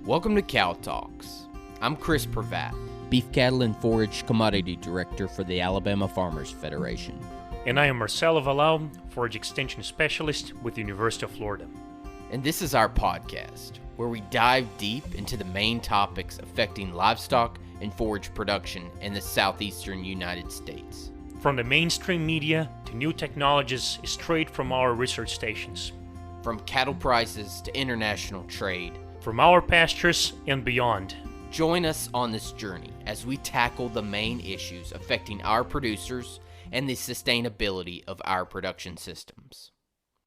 Welcome to Cow Talks. I'm Chris Pravat, Beef Cattle and Forage Commodity Director for the Alabama Farmers Federation. And I am Marcelo Wallau, Forage Extension Specialist with the University of Florida. And this is our podcast, where we dive deep into the main topics affecting livestock and forage production in the southeastern United States. From the mainstream media to new technologies straight from our research stations. From cattle prices to international trade. From our pastures and beyond. Join us on this journey as we tackle the main issues affecting our producers and the sustainability of our production systems.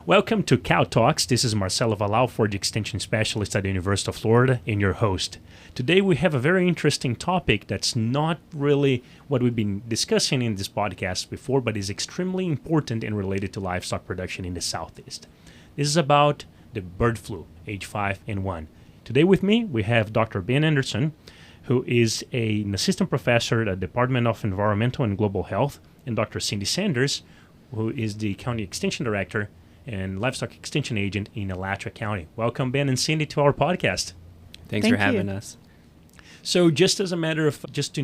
Welcome to Cow Talks. This is Marcelo Wallau, Forage Extension Specialist at the University of Florida, and your host. Today we have a very interesting topic that's not really what we've been discussing in this podcast before, but is extremely important and related to livestock production in the Southeast. This is about the bird flu, H5N1. Today with me, we have Dr. Ben Anderson, who is an assistant professor at the Department of Environmental and Global Health, and Dr. Cindy Sanders, who is the County Extension Director and Livestock Extension Agent in Alachua County. Welcome, Ben and Cindy, to our podcast. Thanks for having us. So just as a matter of, just to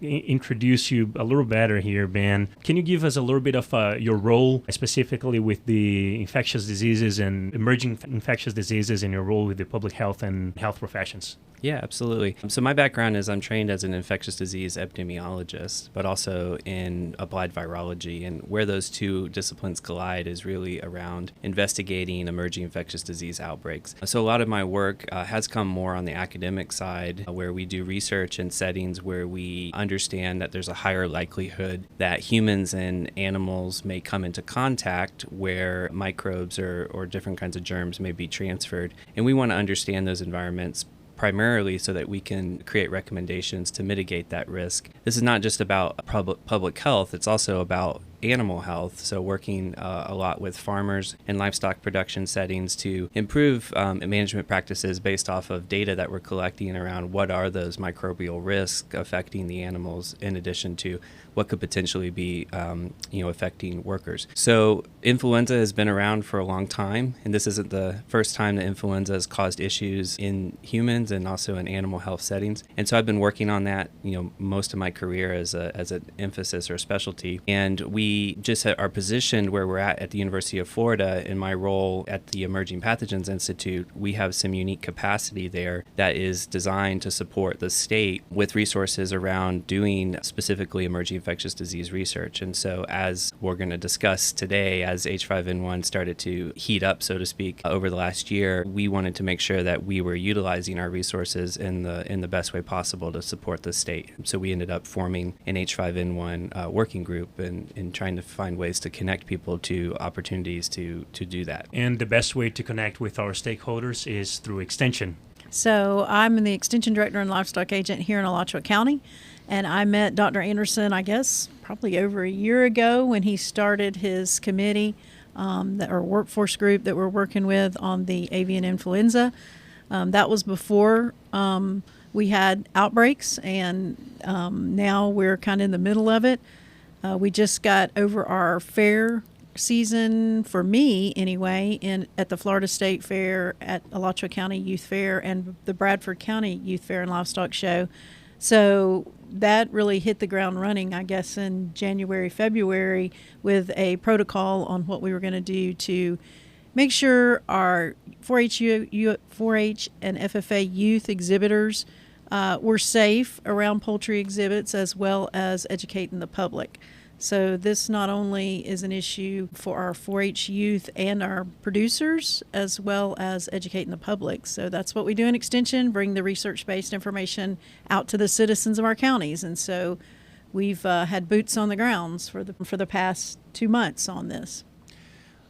introduce you a little better here, Ben, can you give us a little bit of your role specifically with the infectious diseases and emerging infectious diseases and your role with the public health and health professions? Yeah, absolutely. So my background is I'm trained as an infectious disease epidemiologist, but also in applied virology. And where those two disciplines collide is really around investigating emerging infectious disease outbreaks. So a lot of my work has come more on the academic side, where we do research in settings where we understand that there's a higher likelihood that humans and animals may come into contact where microbes or different kinds of germs may be transferred. And we want to understand those environments primarily so that we can create recommendations to mitigate that risk. This is not just about public health, it's also about animal health, so working a lot with farmers and livestock production settings to improve management practices based off of data that we're collecting around what are those microbial risks affecting the animals in addition to what could potentially be affecting workers. So influenza has been around for a long time, and this isn't the first time that influenza has caused issues in humans and also in animal health settings. And so I've been working on that most of my career as an emphasis or specialty. And we just are positioned where we're at the University of Florida. In my role at the Emerging Pathogens Institute, we have some unique capacity there that is designed to support the state with resources around doing specifically emerging infectious disease research. And so as we're going to discuss today, as H5N1 started to heat up, so to speak, over the last year, we wanted to make sure that we were utilizing our resources in the best way possible to support the state. So we ended up forming an H5N1 working group and trying to find ways to connect people to opportunities to do that. And the best way to connect with our stakeholders is through extension. So I'm the Extension Director and Livestock Agent here in Alachua County, and I met Dr. Anderson, I guess, probably over a year ago when he started his committee, or workforce group that we're working with on the avian influenza. That was before we had outbreaks, and now we're kind of in the middle of it. We just got over our fair season, for me anyway, at the Florida State Fair, at Alachua County Youth Fair, and the Bradford County Youth Fair and Livestock Show. So that really hit the ground running, I guess, in January, February, with a protocol on what we were going to do to make sure our 4-H and FFA youth exhibitors were safe around poultry exhibits, as well as educating the public. So this not only is an issue for our 4-H youth and our producers, as well as educating the public. So that's what we do in Extension, bring the research-based information out to the citizens of our counties. And so we've had boots on the grounds for the past 2 months on this.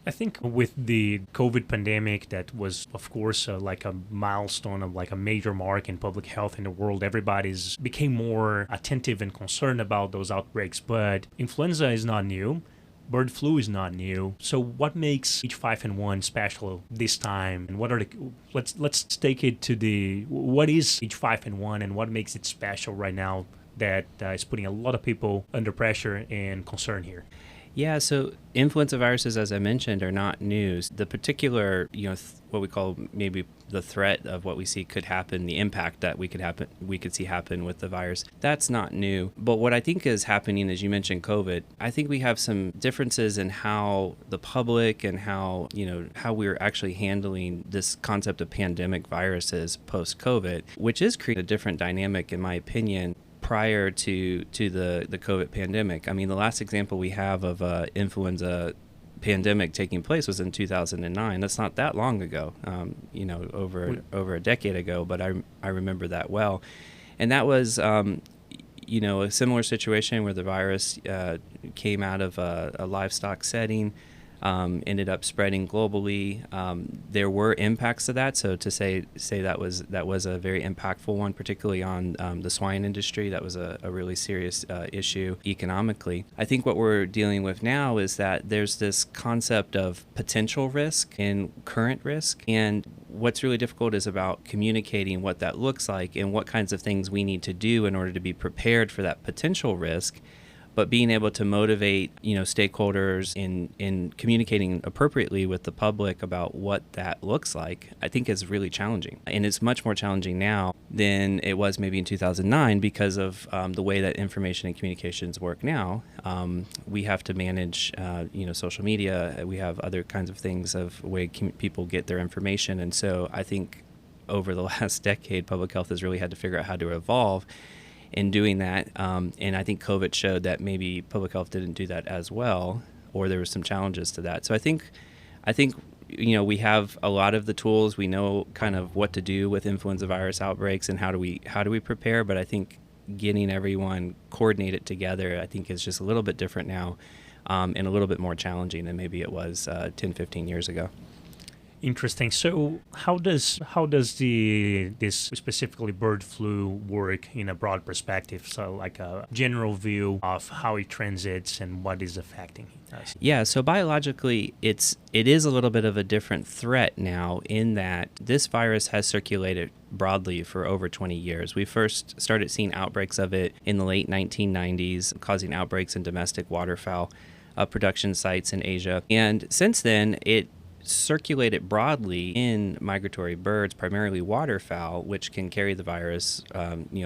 I think with the COVID pandemic, that was, of course, like a milestone of like a major mark in public health in the world. Everybody's became more attentive and concerned about those outbreaks. But influenza is not new. Bird flu is not new. So what makes H5N1 special this time? And what are the, let's take it to the, what is H5N1 and what makes it special right now that is putting a lot of people under pressure and concern here? Yeah, so influenza viruses, as I mentioned, are not new. The particular, what we call maybe the threat of what we see could happen, the impact that we could see happen with the virus, that's not new. But what I think is happening, as you mentioned, COVID, I think we have some differences in how the public and how we're actually handling this concept of pandemic viruses post-COVID, which is creating a different dynamic, in my opinion, prior to the COVID pandemic. I mean, the last example we have of influenza pandemic taking place was in 2009. That's not that long ago, over a decade ago, but I remember that well. And that was, a similar situation where the virus came out of a livestock setting, ended up spreading globally. There were impacts to that. So to say that was a very impactful one, particularly on the swine industry. That was a really serious issue economically. I think what we're dealing with now is that there's this concept of potential risk and current risk. And what's really difficult is about communicating what that looks like and what kinds of things we need to do in order to be prepared for that potential risk. But being able to motivate, stakeholders in communicating appropriately with the public about what that looks like, I think is really challenging. And it's much more challenging now than it was maybe in 2009 because of the way that information and communications work now. We have to manage, social media. We have other kinds of things of way people get their information. And so I think over the last decade, public health has really had to figure out how to evolve in doing that, and I think COVID showed that maybe public health didn't do that as well, or there were some challenges to that. So I think we have a lot of the tools. We know kind of what to do with influenza virus outbreaks and how do we prepare. But I think getting everyone coordinated together, I think, is just a little bit different now, and a little bit more challenging than maybe it was 10, 15 years ago. Interesting. So how does this specifically bird flu work in a broad perspective? So like a general view of how it transits and what is affecting us. Yeah, so biologically it is a little bit of a different threat now in that this virus has circulated broadly for over 20 years. We first started seeing outbreaks of it in the late 1990s, causing outbreaks in domestic waterfowl production sites in Asia. And since then, it circulate it broadly in migratory birds, primarily waterfowl, which can carry the virus,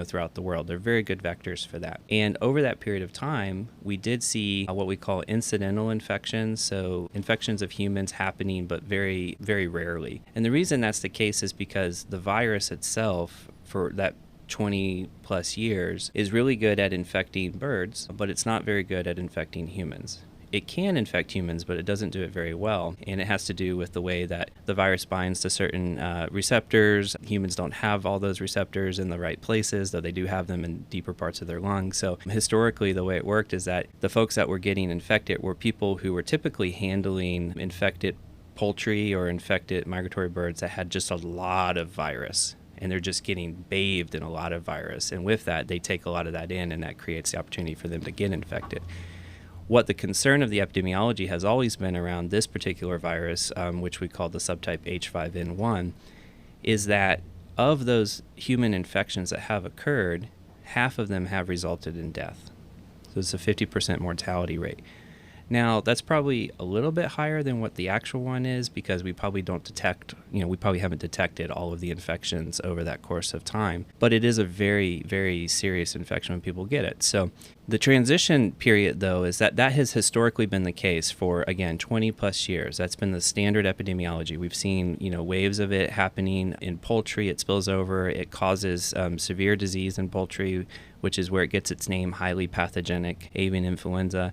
throughout the world. They're very good vectors for that. And over that period of time, we did see what we call incidental infections, so infections of humans happening, but very, very rarely. And the reason that's the case is because the virus itself, for that 20 plus years, is really good at infecting birds, but it's not very good at infecting humans. It can infect humans, but it doesn't do it very well. And it has to do with the way that the virus binds to certain receptors. Humans don't have all those receptors in the right places, though they do have them in deeper parts of their lungs. So historically, the way it worked is that the folks that were getting infected were people who were typically handling infected poultry or infected migratory birds that had just a lot of virus. And they're just getting bathed in a lot of virus. And with that, they take a lot of that in, and that creates the opportunity for them to get infected. What the concern of the epidemiology has always been around this particular virus, which we call the subtype H5N1, is that of those human infections that have occurred, half of them have resulted in death. So it's a 50% mortality rate. Now, that's probably a little bit higher than what the actual one is because we probably don't detect, we probably haven't detected all of the infections over that course of time. But it is a very, very serious infection when people get it. So the transition period, though, is that has historically been the case for, again, 20 plus years. That's been the standard epidemiology. We've seen, waves of it happening in poultry. It spills over. It causes severe disease in poultry, which is where it gets its name, highly pathogenic avian influenza.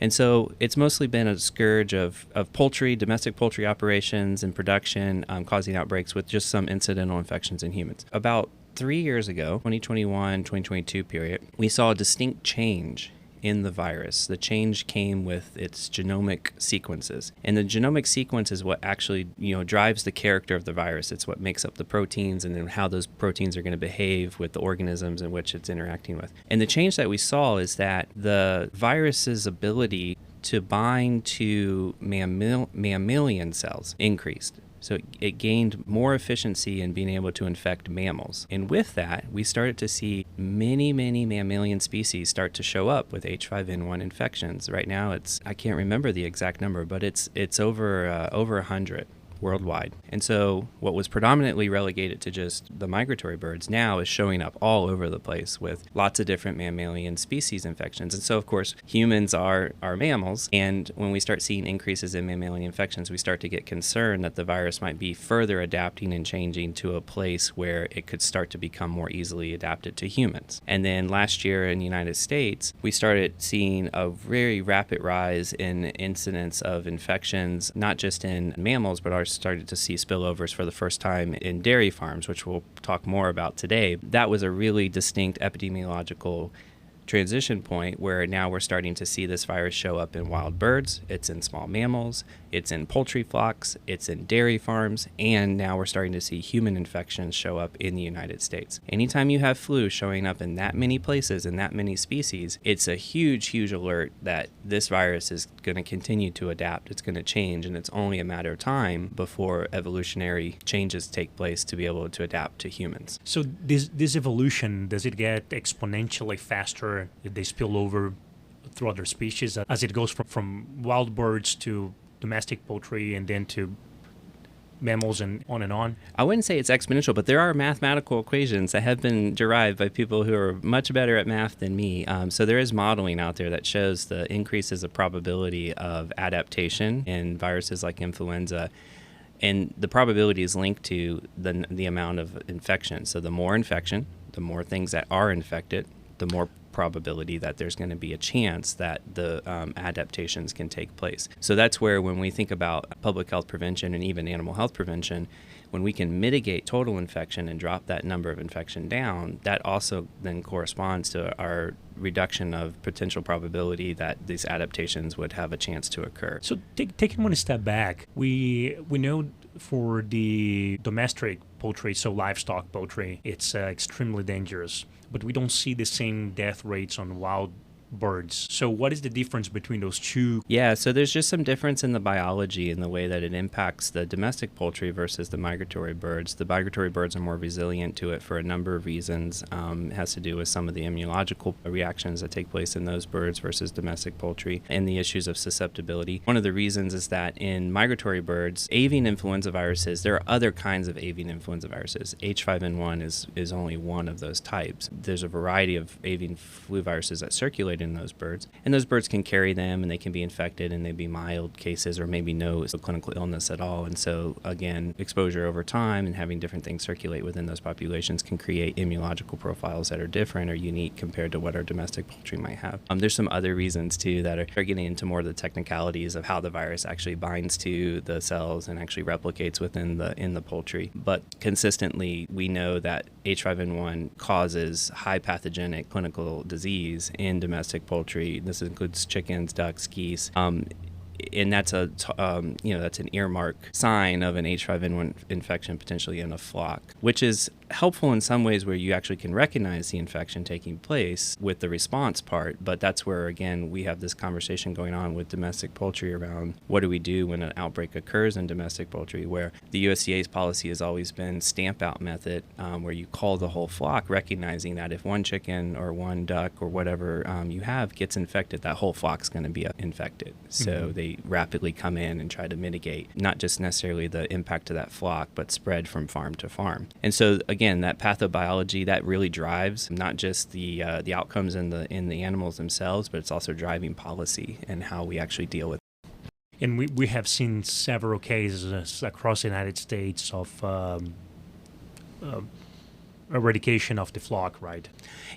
And so it's mostly been a scourge of poultry, domestic poultry operations and production, causing outbreaks with just some incidental infections in humans. About 3 years ago, 2021, 2022 period, we saw a distinct change in the virus. The change came with its genomic sequences. And the genomic sequence is what actually, drives the character of the virus. It's what makes up the proteins and then how those proteins are going to behave with the organisms in which it's interacting with. And the change that we saw is that the virus's ability to bind to mammalian cells increased. So it gained more efficiency in being able to infect mammals. And with that, we started to see many mammalian species start to show up with H5N1 infections. Right now, I can't remember the exact number, but it's over 100 worldwide. And so what was predominantly relegated to just the migratory birds now is showing up all over the place with lots of different mammalian species infections. And so, of course, humans are mammals. And when we start seeing increases in mammalian infections, we start to get concerned that the virus might be further adapting and changing to a place where it could start to become more easily adapted to humans. And then last year in the United States, we started seeing a very rapid rise in incidence of infections, not just in mammals, but started to see spillovers for the first time in dairy farms, which we'll talk more about today. That was a really distinct epidemiological transition point where now we're starting to see this virus show up in wild birds, it's in small mammals, it's in poultry flocks, it's in dairy farms, and now we're starting to see human infections show up in the United States. Anytime you have flu showing up in that many places and that many species, it's a huge alert that this virus is going to continue to adapt, it's going to change, and it's only a matter of time before evolutionary changes take place to be able to adapt to humans. So this evolution, does it get exponentially faster if they spill over through other species as it goes from wild birds to domestic poultry and then to mammals and on and on? I wouldn't say it's exponential, but there are mathematical equations that have been derived by people who are much better at math than me. So there is modeling out there that shows the increases of probability of adaptation in viruses like influenza. And the probability is linked to the amount of infection. So the more infection, the more things that are infected, the more probability that there's going to be a chance that the adaptations can take place. So that's where when we think about public health prevention and even animal health prevention, when we can mitigate total infection and drop that number of infection down, that also then corresponds to our reduction of potential probability that these adaptations would have a chance to occur. So taking one step back, we know for the domestic poultry, so livestock poultry, it's extremely dangerous, but we don't see the same death rates on wild birds. So what is the difference between those two? Yeah, so there's just some difference in the biology and the way that it impacts the domestic poultry versus the migratory birds. The migratory birds are more resilient to it for a number of reasons. It has to do with some of the immunological reactions that take place in those birds versus domestic poultry and the issues of susceptibility. One of the reasons is that in migratory birds, avian influenza viruses, there are other kinds of avian influenza viruses. H5N1 is only one of those types. There's a variety of avian flu viruses that circulate in those birds, and those birds can carry them and they can be infected and they be mild cases or maybe no clinical illness at all. And so again, exposure over time and having different things circulate within those populations can create immunological profiles that are different or unique compared to what our domestic poultry might have. There's some other reasons too that are getting into more of the technicalities of how the virus actually binds to the cells and actually replicates within the poultry. But consistently, we know that H5N1 causes high pathogenic clinical disease in domestic poultry. This includes chickens, ducks, geese, and that's that's an earmark sign of an H5N1 infection potentially in a flock, which is helpful in some ways where you actually can recognize the infection taking place with the response part. But that's where, again, we have this conversation going on with domestic poultry around what do we do when an outbreak occurs in domestic poultry, where the USDA's policy has always been stamp out method, where you call the whole flock, recognizing that if one chicken or one duck or whatever you have gets infected, that whole flock's going to be infected. So they rapidly come in and try to mitigate not just necessarily the impact to that flock, but spread from farm to farm. And so again, that pathobiology that really drives not just the outcomes in the animals themselves, but it's also driving policy and how we actually deal with it. And we have seen several cases across the United States of eradication of the flock, right?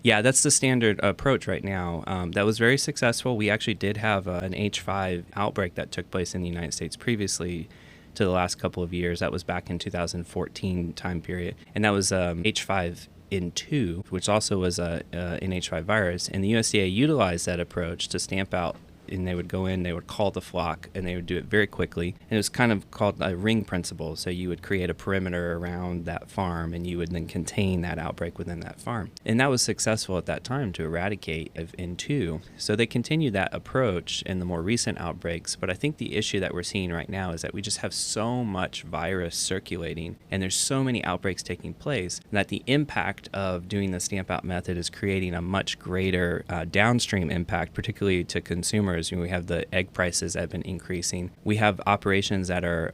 Yeah, that's the standard approach right now. That was very successful. We actually did have an H5 outbreak that took place in the United States previously to the last couple of years. That was back in 2014 time period. And that was H5N2, which also was an H5 virus. And the USDA utilized that approach to stamp out and they would go in, they would call the flock, and they would do it very quickly. And it was kind of called a ring principle. So you would create a perimeter around that farm, and you would then contain that outbreak within that farm. And that was successful at that time to eradicate H5N2. So they continued that approach in the more recent outbreaks. But I think the issue that we're seeing right now is that we just have so much virus circulating, and there's so many outbreaks taking place, that the impact of doing the stamp out method is creating a much greater downstream impact, particularly to consumers. We have the egg prices that have been increasing. We have operations that are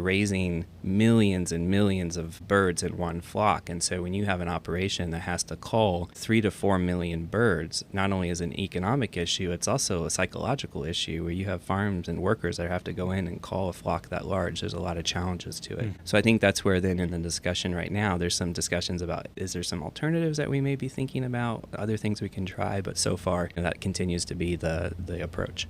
raising millions and millions of birds in one flock. And so when you have an operation that has to cull 3 to 4 million birds, not only is it an economic issue, it's also a psychological issue where you have farms and workers that have to go in and cull a flock that large. There's a lot of challenges to it. So I think that's where then in the discussion right now, there's some discussions about, is there some alternatives that we may be thinking about, other things we can try, but so far that continues to be the approach.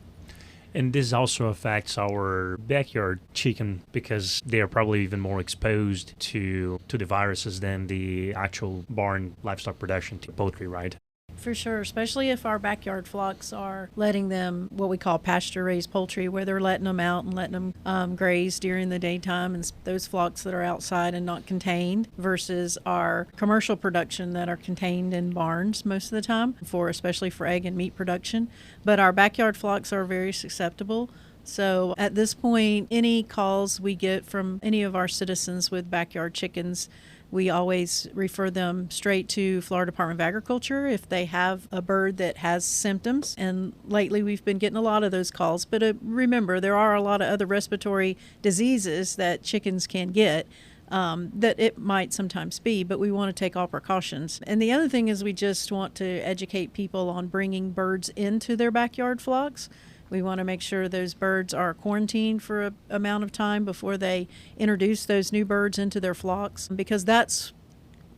And this also affects our backyard chicken because they are probably even more exposed to the viruses than the actual barn livestock production poultry, right? For sure, especially if our backyard flocks are letting them, what we call pasture-raised poultry, where they're letting them out and letting them graze during the daytime, and those flocks that are outside and not contained versus our commercial production that are contained in barns most of the time, especially for egg and meat production. But our backyard flocks are very susceptible. So at this point, any calls we get from any of our citizens with backyard chickens, we always refer them straight to Florida Department of Agriculture if they have a bird that has symptoms. And lately we've been getting a lot of those calls. But remember, there are a lot of other respiratory diseases that chickens can get that it might sometimes be, but we want to take all precautions. And the other thing is we just want to educate people on bringing birds into their backyard flocks. We want to make sure those birds are quarantined for an amount of time before they introduce those new birds into their flocks, because that's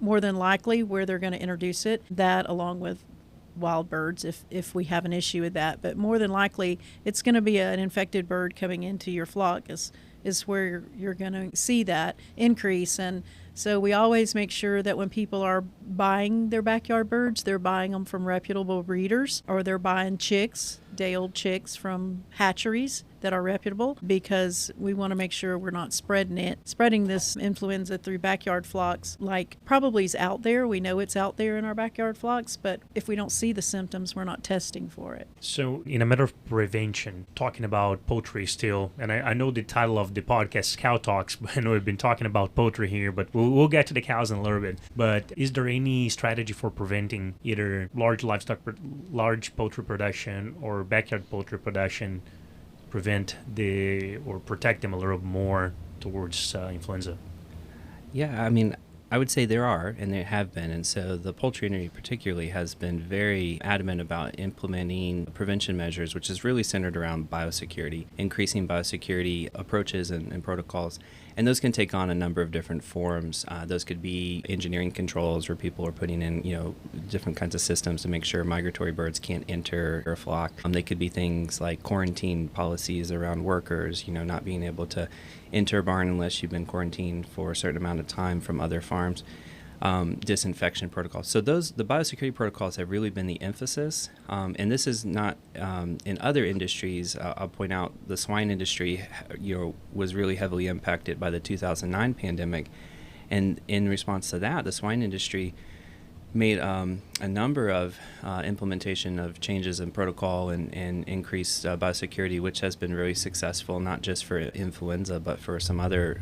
more than likely where they're going to introduce it, that along with wild birds if we have an issue with that. But more than likely, it's going to be an infected bird coming into your flock is where you're going to see that increase. And so we always make sure that when people are buying their backyard birds, they're buying them from reputable breeders, or they're buying chicks, day-old chicks from hatcheries that are reputable, because we want to make sure we're not spreading this influenza through backyard flocks. Like, probably is out there. We know it's out there in our backyard flocks, but if we don't see the symptoms, we're not testing for it. So in a matter of prevention, talking about poultry still, and I know the title of the podcast is Cow Talks, but I know we've been talking about poultry here, but we'll get to the cows in a little bit. But is there any strategy for preventing either large poultry production or backyard poultry production, prevent or protect them a little more towards influenza? Yeah, I mean, I would say there are, and there have been. And so the poultry industry particularly has been very adamant about implementing prevention measures, which is really centered around biosecurity, increasing biosecurity approaches and protocols. And those can take on a number of different forms. Those could be engineering controls where people are putting in, different kinds of systems to make sure migratory birds can't enter a flock. They could be things like quarantine policies around workers, not being able to enter a barn unless you've been quarantined for a certain amount of time from other farms. Disinfection protocols. So the biosecurity protocols have really been the emphasis. And this is not in other industries. I'll point out the swine industry, was really heavily impacted by the 2009 pandemic. And in response to that, the swine industry made a number of implementation of changes in protocol and increased biosecurity, which has been really successful, not just for influenza, but for some other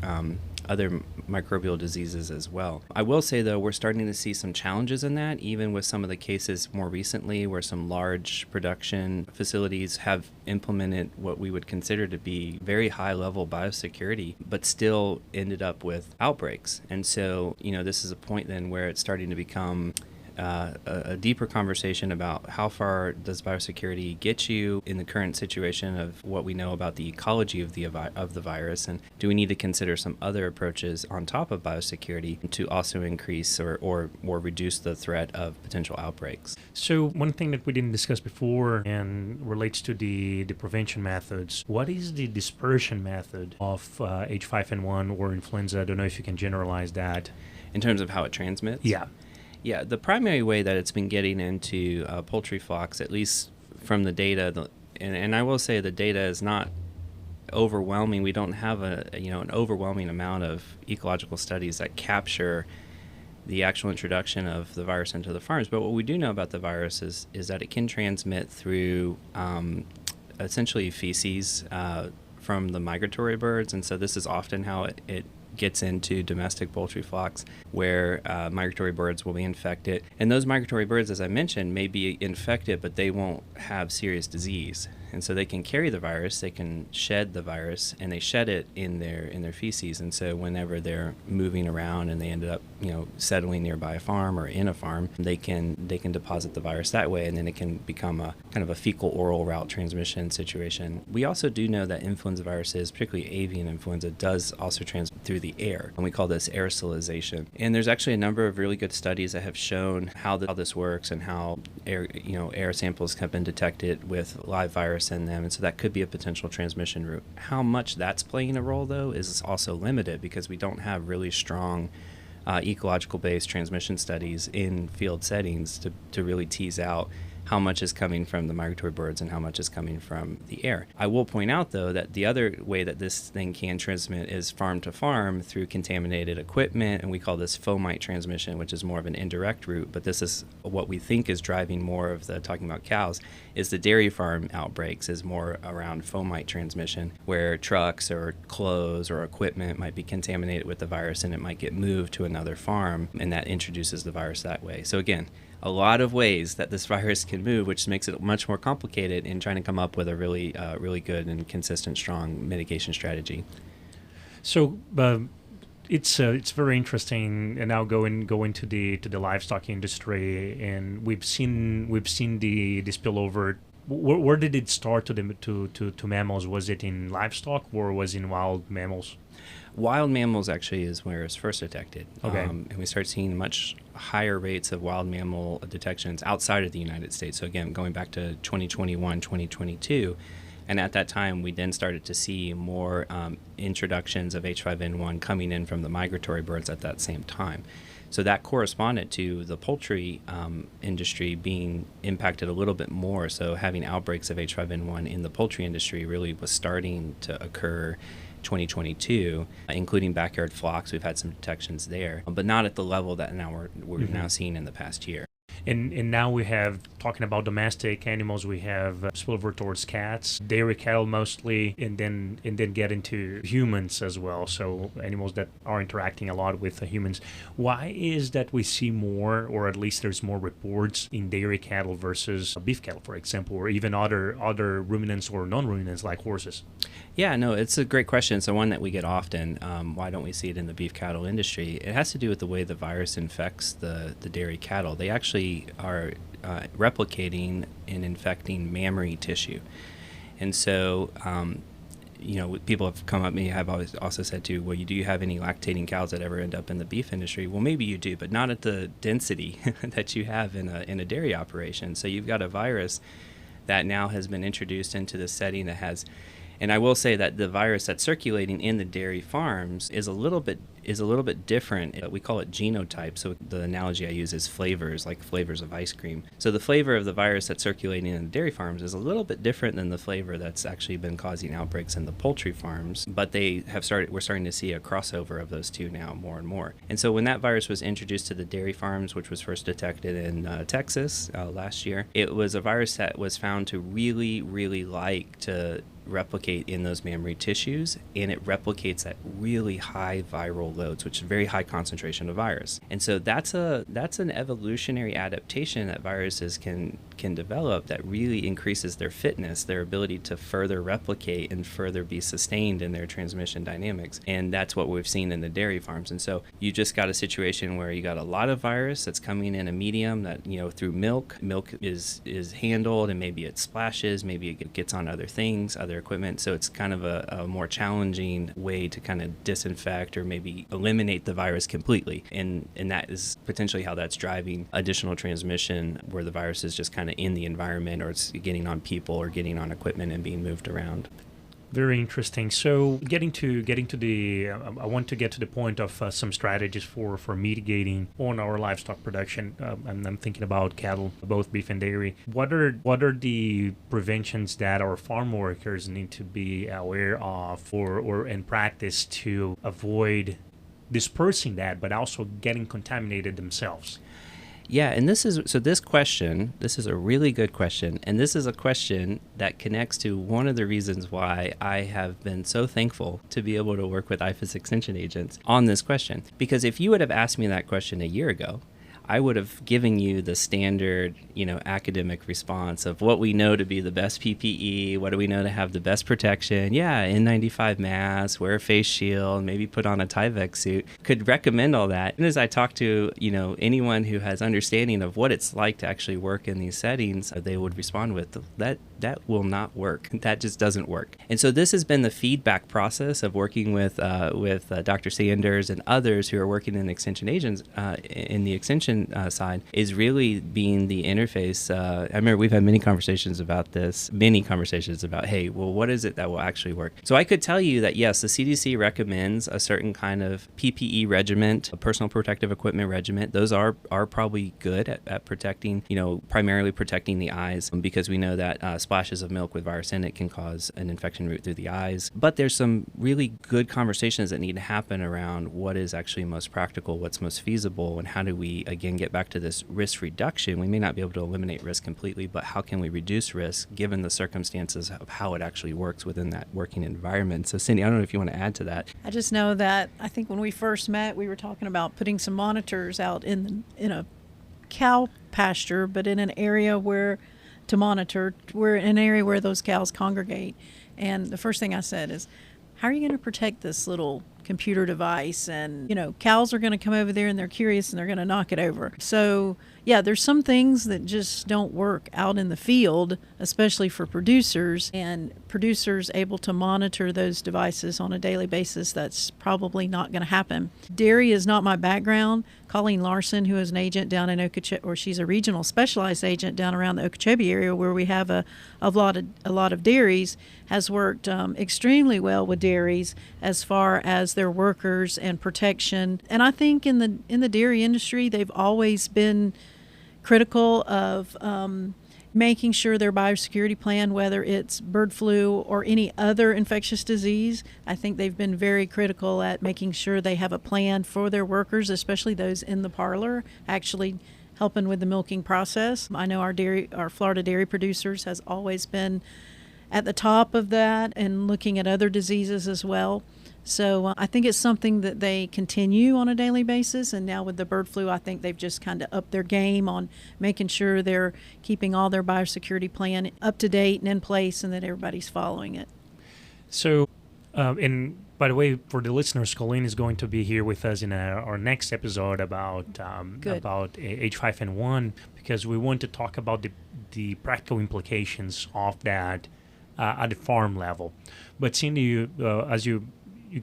microbial diseases as well. I will say, though, we're starting to see some challenges in that, even with some of the cases more recently where some large production facilities have implemented what we would consider to be very high-level biosecurity, but still ended up with outbreaks. And so, this is a point then where it's starting to become a deeper conversation about how far does biosecurity get you in the current situation of what we know about the ecology of the virus, and do we need to consider some other approaches on top of biosecurity to also increase or reduce the threat of potential outbreaks. So one thing that we didn't discuss before and relates to the prevention methods, what is the dispersion method of H5N1 or influenza? I don't know if you can generalize that. In terms of how it transmits? Yeah, the primary way that it's been getting into poultry flocks, at least from the data And I will say the data is not overwhelming. We don't have an overwhelming amount of ecological studies that capture the actual introduction of the virus into the farms. But what we do know about the virus is that it can transmit through essentially feces from the migratory birds. And so this is often how it gets into domestic poultry flocks, where migratory birds will be infected. And those migratory birds, as I mentioned, may be infected, but they won't have serious disease. And so they can carry the virus, they can shed the virus, and they shed it in their feces. And so whenever they're moving around and they ended up, settling nearby a farm or in a farm, they can deposit the virus that way, and then it can become a kind of a fecal oral route transmission situation. We also do know that influenza viruses, particularly avian influenza, does also transmit through the air, and we call this aerosolization. And there's actually a number of really good studies that have shown how this works and how air samples have been detected with live virus in them, and so that could be a potential transmission route. How much that's playing a role, though, is also limited because we don't have really strong ecological-based transmission studies in field settings to really tease out how much is coming from the migratory birds and how much is coming from the air. I will point out, though, that the other way that this thing can transmit is farm to farm through contaminated equipment, and we call this fomite transmission, which is more of an indirect route, but this is what we think is driving more of the, talking about cows, is the dairy farm outbreaks is more around fomite transmission, where trucks or clothes or equipment might be contaminated with the virus and it might get moved to another farm, and that introduces the virus that way. So again, a lot of ways that this virus can move, which makes it much more complicated in trying to come up with a really good and consistent, strong mitigation strategy. So it's very interesting, and now go into the livestock industry, and we've seen the spillover. Where did it start to mammals? Was it in livestock or was it in wild mammals? Wild mammals actually is where it's first detected. Okay. And we start seeing much higher rates of wild mammal detections outside of the United States. So again, going back to 2021, 2022, and at that time we then started to see more introductions of H5N1 coming in from the migratory birds at that same time. So that corresponded to the poultry industry being impacted a little bit more. So having outbreaks of H5N1 in the poultry industry really was starting to occur 2022, including backyard flocks. We've had some detections there, but not at the level that now we're now seeing in the past year. And now we have, talking about domestic animals, we have spillover towards cats, dairy cattle mostly, and then get into humans as well. So animals that are interacting a lot with humans. Why is that we see more, or at least there's more reports in dairy cattle versus beef cattle, for example, or even other ruminants or non-ruminants like horses? Yeah, no, it's a great question. It's one that we get often. Why don't we see it in the beef cattle industry? It has to do with the way the virus infects the dairy cattle. They actually are replicating and infecting mammary tissue. And so, people have come up to me, have always also said too, well, do you have any lactating cows that ever end up in the beef industry? Well, maybe you do, but not at the density that you have in a dairy operation. So you've got a virus that now has been introduced into the setting that has. And I will say that the virus that's circulating in the dairy farms is a little bit different. We call it genotype. So the analogy I use is flavors, like flavors of ice cream. So the flavor of the virus that's circulating in the dairy farms is a little bit different than the flavor that's actually been causing outbreaks in the poultry farms. But we're starting to see a crossover of those two now more and more. And so when that virus was introduced to the dairy farms, which was first detected in Texas last year, it was a virus that was found to really, really like to replicate in those mammary tissues, and it replicates at really high viral loads, which is a very high concentration of virus. And so that's an evolutionary adaptation that viruses can develop that really increases their fitness, their ability to further replicate and further be sustained in their transmission dynamics. And that's what we've seen in the dairy farms. And so you just got a situation where you got a lot of virus that's coming in a medium that, through milk is handled, and maybe it splashes, maybe it gets on other things, other equipment. So it's kind of a more challenging way to kind of disinfect or maybe eliminate the virus completely. And that is potentially how that's driving additional transmission, where the virus is just kind of in the environment, or it's getting on people or getting on equipment and being moved around. Very interesting. So getting to the, I want to get to the point of some strategies for mitigating on our livestock production. And I'm thinking about cattle, both beef and dairy. What are the preventions that our farm workers need to be aware of or in practice to avoid dispersing that, but also getting contaminated themselves? Yeah, and this is a really good question, and this is a question that connects to one of the reasons why I have been so thankful to be able to work with IFAS extension agents on this question. Because if you would have asked me that question a year ago, I would have given you the standard, academic response of what we know to be the best PPE, what do we know to have the best protection. Yeah, N95 mask, wear a face shield, maybe put on a Tyvek suit. Could recommend all that. And as I talk to, anyone who has understanding of what it's like to actually work in these settings, they would respond with that will not work. That just doesn't work. And so this has been the feedback process of working with Dr. Sanders and others who are working in extension agents in the extension side, is really being the interface. I remember we've had many conversations about, hey, well, what is it that will actually work? So I could tell you that, yes, the CDC recommends a certain kind of PPE regiment, a personal protective equipment regiment. Those are probably good at protecting, primarily protecting the eyes, because we know that splashes of milk with virus in it can cause an infection route through the eyes. But there's some really good conversations that need to happen around what is actually most practical, what's most feasible, and how do we, again, get back to this risk reduction. We may not be able to eliminate risk completely, but how can we reduce risk given the circumstances of how it actually works within that working environment? So Cindy, I don't know if you want to add to that. I just know that I think when we first met, we were talking about putting some monitors out in a cow pasture, but in an area where those cows congregate. And the first thing I said is, how are you going to protect this little computer device? And, cows are going to come over there and they're curious and they're going to knock it over. So, yeah, there's some things that just don't work out in the field, especially for producers, and producers able to monitor those devices on a daily basis. That's probably not going to happen. Dairy is not my background. Colleen Larson, who is an agent down in Okeechobee, or she's a regional specialized agent down around the Okeechobee area where we have a lot of dairies, has worked extremely well with dairies as far as their workers and protection. And I think in the dairy industry, they've always been critical of making sure their biosecurity plan, whether it's bird flu or any other infectious disease, I think they've been very critical at making sure they have a plan for their workers, especially those in the parlor, actually helping with the milking process. I know our Florida dairy producers has always been at the top of that and looking at other diseases as well. So I think it's something that they continue on a daily basis. And now with the bird flu, I think they've just kind of upped their game on making sure they're keeping all their biosecurity plan up to date and in place and that everybody's following it. So, and by the way, for the listeners, Colleen is going to be here with us in our next episode about H5N1, because we want to talk about the practical implications of that at the farm level. But Cindy, as you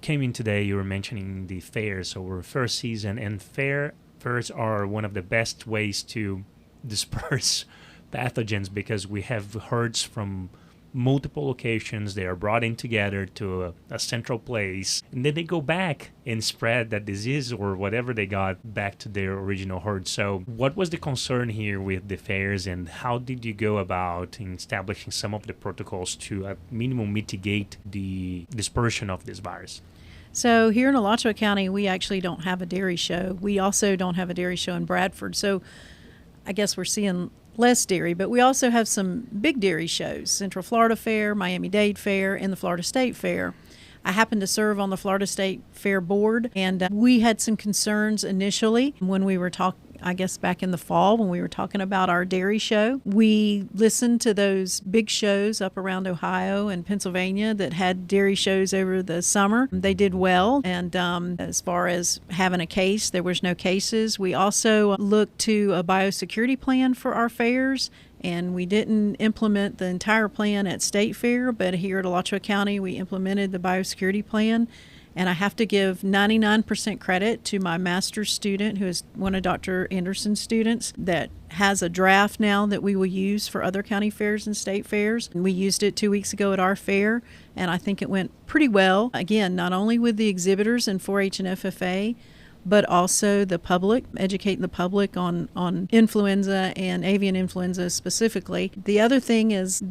came in today, you were mentioning the fairs. So we're first season, and fairs are one of the best ways to disperse pathogens, because we have herds from multiple locations. They are brought in together to a central place, and then they go back and spread that disease or whatever they got back to their original herd. So what was the concern here with the fairs, and how did you go about in establishing some of the protocols to at minimum mitigate the dispersion of this virus? So here in Alachua County, we actually don't have a dairy show. We also don't have a dairy show in Bradford. So I guess we're seeing less dairy, but we also have some big dairy shows: Central Florida Fair, Miami-Dade Fair, and the Florida State Fair. I happen to serve on the Florida State Fair board, and we had some concerns initially when we were back in the fall when we were talking about our dairy show. We listened to those big shows up around Ohio and Pennsylvania that had dairy shows over the summer. They did well, and as far as having a case, there was no cases. We also looked to a biosecurity plan for our fairs, and we didn't implement the entire plan at State Fair, but here at Alachua County, we implemented the biosecurity plan. And I have to give 99% credit to my master's student, who is one of Dr. Anderson's students, that has a draft now that we will use for other county fairs and state fairs. And we used it 2 weeks ago at our fair, and I think it went pretty well. Again, not only with the exhibitors in 4-H and FFA, but also the public, educating the public on influenza and avian influenza specifically. The other thing is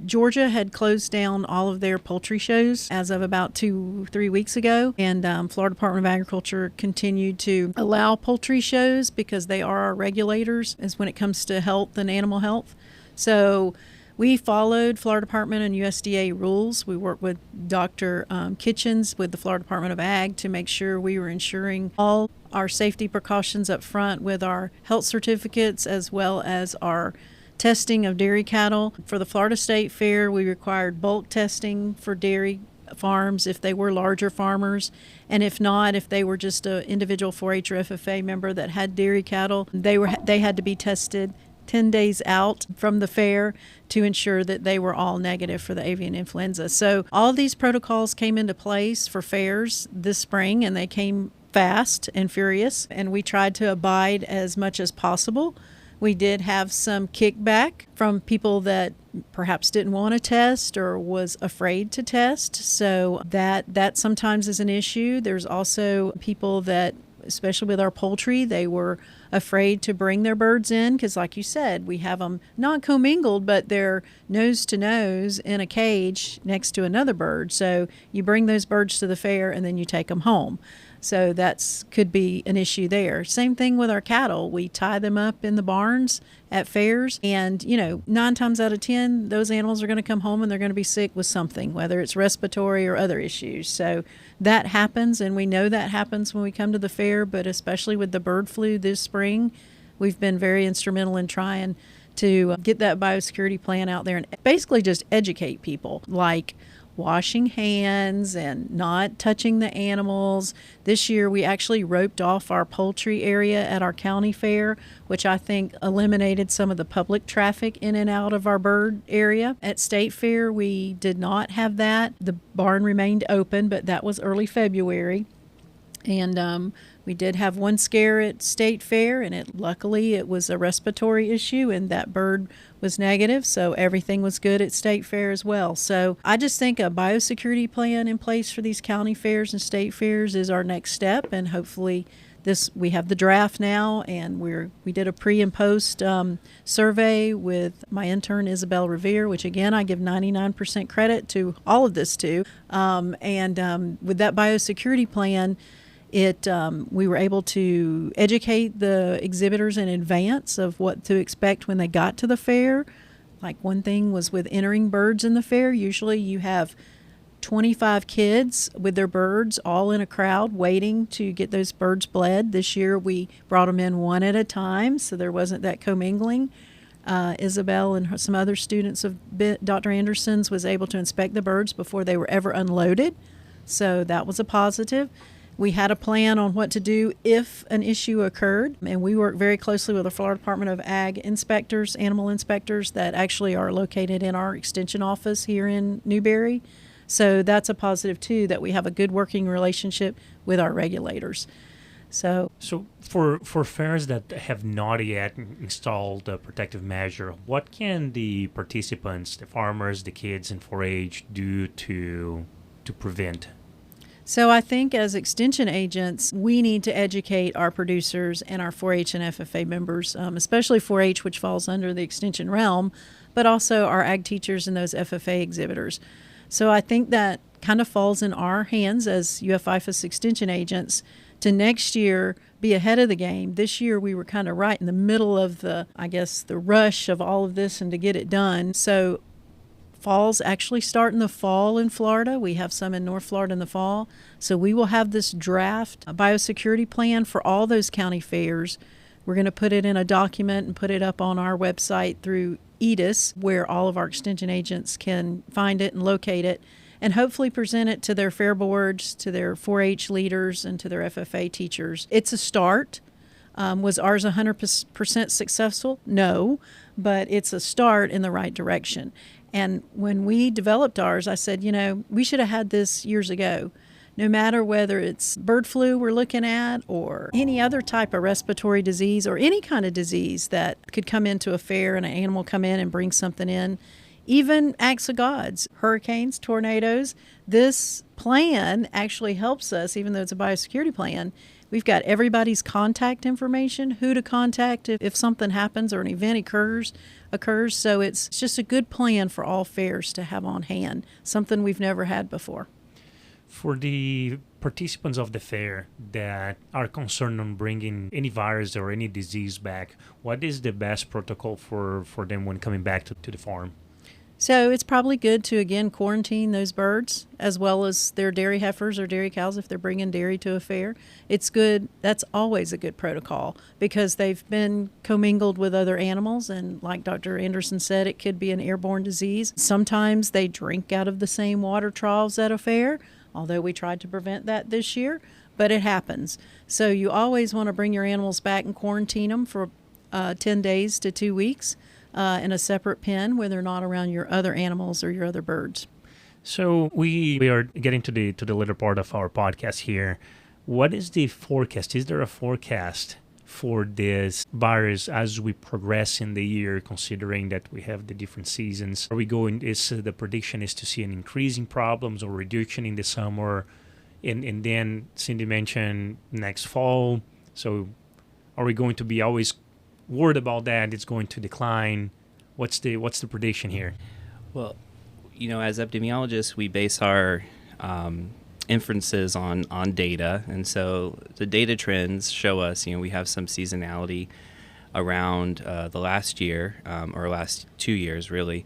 Georgia had closed down all of their poultry shows as of about 2-3 weeks ago, and Florida Department of Agriculture continued to allow poultry shows because they are our regulators as when it comes to health and animal health. So we followed Florida Department and USDA rules. We worked with Dr. Kitchens with the Florida Department of Ag to make sure we were ensuring all our safety precautions up front with our health certificates as well as our testing of dairy cattle. For the Florida State Fair, we required bulk testing for dairy farms if they were larger farmers, and if not, if they were just an individual 4-H or FFA member that had dairy cattle, they had to be tested 10 days out from the fair to ensure that they were all negative for the avian influenza. So all these protocols came into place for fairs this spring, and they came fast and furious, and we tried to abide as much as possible. We did have some kickback from people that perhaps didn't want to test or was afraid to test, so that sometimes is an issue. There's also people that, especially with our poultry, they were afraid to bring their birds in because, like you said, we have them not commingled, but they're nose to nose in a cage next to another bird. So you bring those birds to the fair and then you take them home. So that's could be an issue there. Same thing with our cattle. We tie them up in the barns at fairs, and 9 times out of 10, those animals are going to come home and they're going to be sick with something, whether it's respiratory or other issues. So that happens, and we know that happens when we come to the fair, but especially with the bird flu this spring, we've been very instrumental in trying to get that biosecurity plan out there and basically just educate people, like washing hands and not touching the animals. This year we actually roped off our poultry area at our county fair, which I think eliminated some of the public traffic in and out of our bird area. At State Fair we did not have that. The barn remained open, but that was early February. And we did have one scare at State Fair, and luckily it was a respiratory issue, and that bird was negative, so everything was good at State Fair as well. So I just think a biosecurity plan in place for these county fairs and state fairs is our next step, and hopefully we have the draft now, and we did a pre and post survey with my intern Isabel Revere, which again I give 99% credit to all of this to. And with that biosecurity plan, we were able to educate the exhibitors in advance of what to expect when they got to the fair. Like one thing was with entering birds in the fair. Usually you have 25 kids with their birds all in a crowd waiting to get those birds bled. This year we brought them in one at a time, so there wasn't that commingling. Isabel and some other students of Dr. Anderson's was able to inspect the birds before they were ever unloaded, so that was a positive. We had a plan on what to do if an issue occurred, and we work very closely with the Florida Department of Ag inspectors, animal inspectors that actually are located in our extension office here in Newberry. So that's a positive too, that we have a good working relationship with our regulators. So for fairs that have not yet installed a protective measure, what can the participants, the farmers, the kids in 4-H do to prevent? So I think as extension agents, we need to educate our producers and our 4-H and FFA members, especially 4-H, which falls under the extension realm, but also our ag teachers and those FFA exhibitors. So I think that kind of falls in our hands as UF-IFAS extension agents to next year be ahead of the game. This year we were kind of right in the middle of the rush of all of this and to get it done. So falls actually start in the fall in Florida. We have some in North Florida in the fall. So we will have this draft biosecurity plan for all those county fairs. We're going to put it in a document and put it up on our website through EDIS, where all of our extension agents can find it and locate it, and hopefully present it to their fair boards, to their 4-H leaders, and to their FFA teachers. It's a start. Was ours 100% successful? No, but it's a start in the right direction. And when we developed ours, I said, we should have had this years ago. no matter whether it's bird flu we're looking at or any other type of respiratory disease or any kind of disease that could come into a fair and an animal come in and bring something in. Even acts of gods, hurricanes, tornadoes. This plan actually helps us, even though it's a biosecurity plan. We've got everybody's contact information, who to contact if something happens or an event occurs. So it's just a good plan for all fairs to have on hand, something we've never had before. For the participants of the fair that are concerned on bringing any virus or any disease back, what is the best protocol for them when coming back to the farm? So it's probably good to, again, quarantine those birds as well as their dairy heifers or dairy cows if they're bringing dairy to a fair. It's good. That's always a good protocol because they've been commingled with other animals. And like Dr. Anderson said, it could be an airborne disease. Sometimes they drink out of the same water troughs at a fair, although we tried to prevent that this year, but it happens. So you always want to bring your animals back and quarantine them for 10 days to 2 weeks. In a separate pen where they're not around your other animals or your other birds. So we are getting to the later part of our podcast here. What is the forecast? Is there a forecast for this virus as we progress in the year, considering that we have the different seasons? Are we going? Is the prediction is to see an increase in problems or reduction in the summer, and then Cindy mentioned next fall. So are we going to be always worried about that it's going to decline? What's the prediction here? Well, as epidemiologists, we base our inferences on data, and so the data trends show us, we have some seasonality around the last year or last 2 years, really,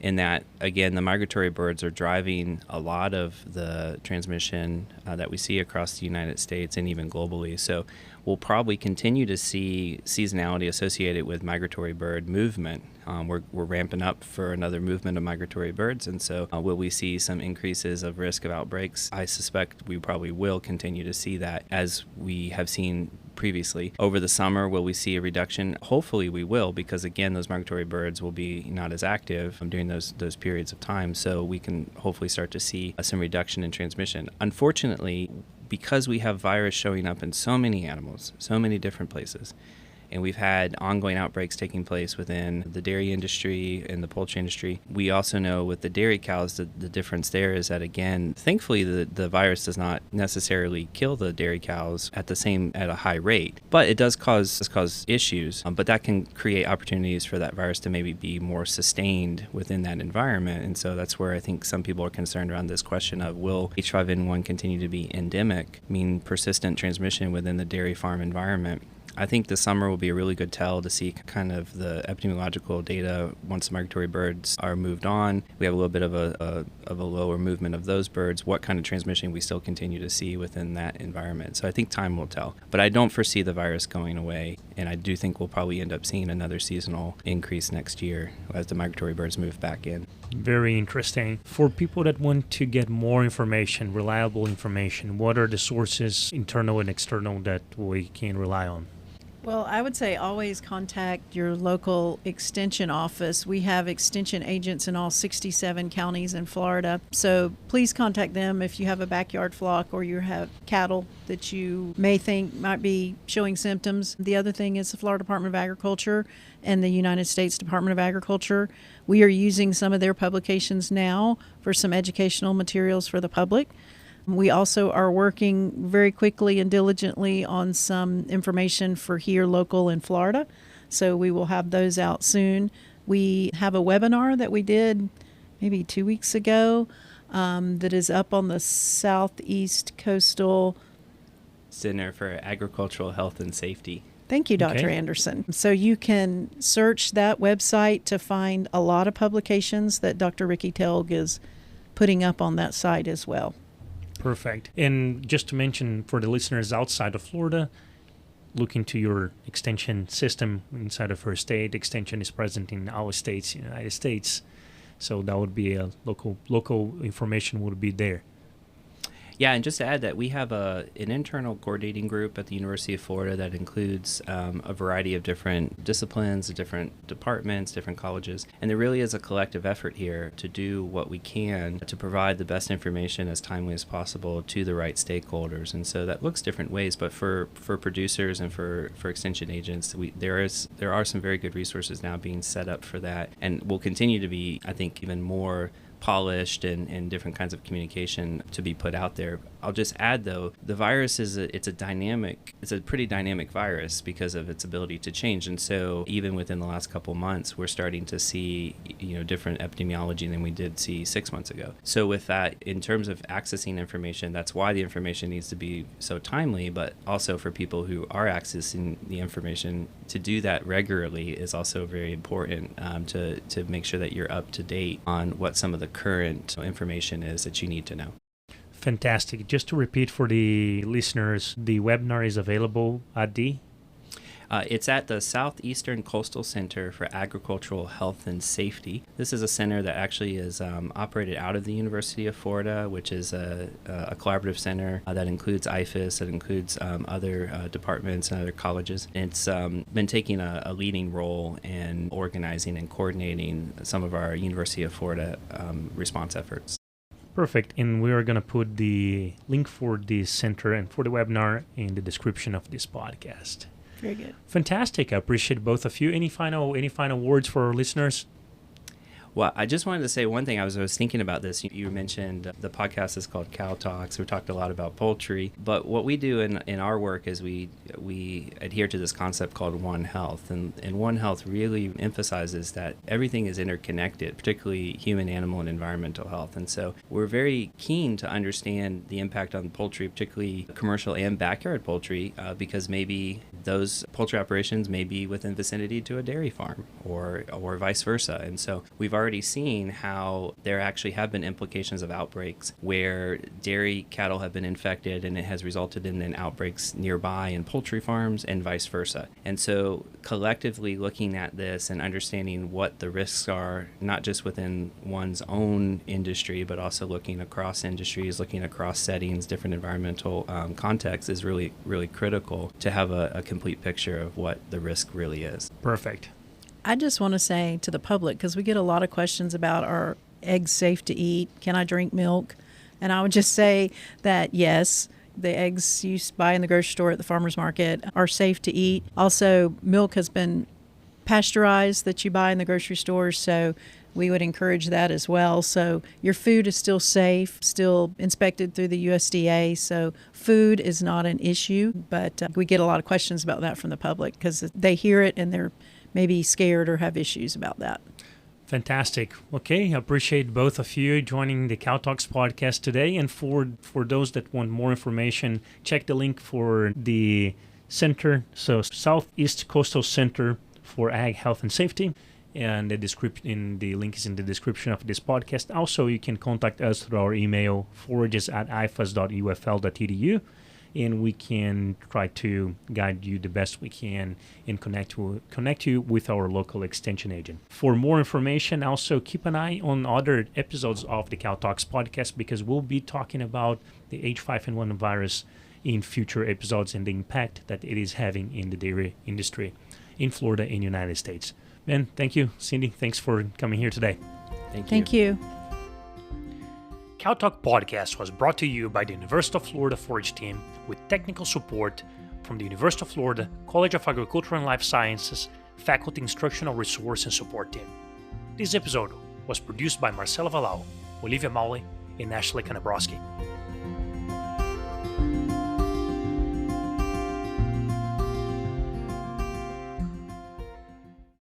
in that, again, the migratory birds are driving a lot of the transmission that we see across the United States and even globally. So we'll probably continue to see seasonality associated with migratory bird movement. We're ramping up for another movement of migratory birds, and so will we see some increases of risk of outbreaks? I suspect we probably will continue to see that as we have seen previously. Over the summer, will we see a reduction? Hopefully we will, because again, those migratory birds will be not as active during those periods of time, so we can hopefully start to see some reduction in transmission. Unfortunately, because we have virus showing up in so many animals, so many different places, and we've had ongoing outbreaks taking place within the dairy industry and the poultry industry. We also know with the dairy cows, the difference there is that, again, thankfully the virus does not necessarily kill the dairy cows at a high rate, but it does cause issues. But that can create opportunities for that virus to maybe be more sustained within that environment. And so that's where I think some people are concerned around this question of, will H5N1 continue to be endemic, mean persistent transmission within the dairy farm environment? I think this summer will be a really good tell to see kind of the epidemiological data once the migratory birds are moved on. We have a little bit of a lower movement of those birds, what kind of transmission we still continue to see within that environment. So I think time will tell. But I don't foresee the virus going away, and I do think we'll probably end up seeing another seasonal increase next year as the migratory birds move back in. Very interesting. For people that want to get more information, reliable information, what are the sources, internal and external, that we can rely on? Well, I would say always contact your local extension office. We have extension agents in all 67 counties in Florida. So please contact them if you have a backyard flock or you have cattle that you may think might be showing symptoms. The other thing is the Florida Department of Agriculture and the United States Department of Agriculture. We are using some of their publications now for some educational materials for the public. We also are working very quickly and diligently on some information for here local in Florida. So we will have those out soon. We have a webinar that we did maybe 2 weeks ago that is up on the Southeast Coastal Center for Agricultural Health and Safety. Thank you, Dr. Anderson. So you can search that website to find a lot of publications that Dr. Ricky Telg is putting up on that site as well. Perfect. And just to mention for the listeners outside of Florida, look into your extension system inside of her state. Extension is present in our states, United States. So that would be a local information would be there. Yeah, and just to add that we have an internal coordinating group at the University of Florida that includes a variety of different disciplines, different departments, different colleges, and there really is a collective effort here to do what we can to provide the best information as timely as possible to the right stakeholders. And so that looks different ways, but for producers and for extension agents, there are some very good resources now being set up for that, and will continue to be, I think, even more polished and different kinds of communication to be put out there. I'll just add, though, the virus it's a pretty dynamic virus because of its ability to change. And so even within the last couple months, we're starting to see, different epidemiology than we did see 6 months ago. So with that, in terms of accessing information, that's why the information needs to be so timely, but also for people who are accessing the information, to do that regularly is also very important, to make sure that you're up to date on what some of the current information is that you need to know. Fantastic. Just to repeat for the listeners, the webinar is available at it's at the Southeastern Coastal Center for Agricultural Health and Safety. This is a center that actually is operated out of the University of Florida, which is a collaborative center that includes IFAS, that includes other departments and other colleges. It's been taking a leading role in organizing and coordinating some of our University of Florida response efforts. Perfect. And we are going to put the link for the center and for the webinar in the description of this podcast. Very good. Fantastic. I appreciate both of you. Any final words for our listeners? Well, I just wanted to say one thing. I was thinking about this. You mentioned the podcast is called Cow Talks. We talked a lot about poultry, but what we do in our work is we adhere to this concept called One Health, and One Health really emphasizes that everything is interconnected, particularly human, animal, and environmental health. And so we're very keen to understand the impact on poultry, particularly commercial and backyard poultry, because maybe those poultry operations may be within vicinity to a dairy farm or vice versa. And so we've already seen how there actually have been implications of outbreaks where dairy cattle have been infected, and it has resulted in then outbreaks nearby in poultry farms and vice versa. And so collectively looking at this and understanding what the risks are, not just within one's own industry, but also looking across industries, looking across settings, different environmental contexts, is really, really critical to have a complete picture of what the risk really is. Perfect. I just want to say to the public, because we get a lot of questions about, are eggs safe to eat? Can I drink milk? And I would just say that yes, the eggs you buy in the grocery store at the farmer's market are safe to eat. Also, milk has been pasteurized that you buy in the grocery store, so we would encourage that as well. So your food is still safe, still inspected through the USDA, so food is not an issue. But we get a lot of questions about that from the public because they hear it and they're maybe scared or have issues about that. Fantastic. Okay, I appreciate both of you joining the Cow Talks podcast today. And for those that want more information, check the link for the center, so Southeast Coastal Center for Ag Health and Safety. And the link is in the description of this podcast. Also, you can contact us through our email, forages@ifas.ufl.edu. And we can try to guide you the best we can and connect you with our local extension agent. For more information, also keep an eye on other episodes of the Cow Talks podcast, because we'll be talking about the H5N1 virus in future episodes and the impact that it is having in the dairy industry in Florida and United States. Ben, thank you. Cindy, thanks for coming here today. Thank you. Cow Talk Podcast was brought to you by the University of Florida Forage Team with technical support from the University of Florida College of Agriculture and Life Sciences Faculty Instructional Resource and Support Team. This episode was produced by Marcelo Wallau, Olivia Mowley, and Ashley Kanabrowski.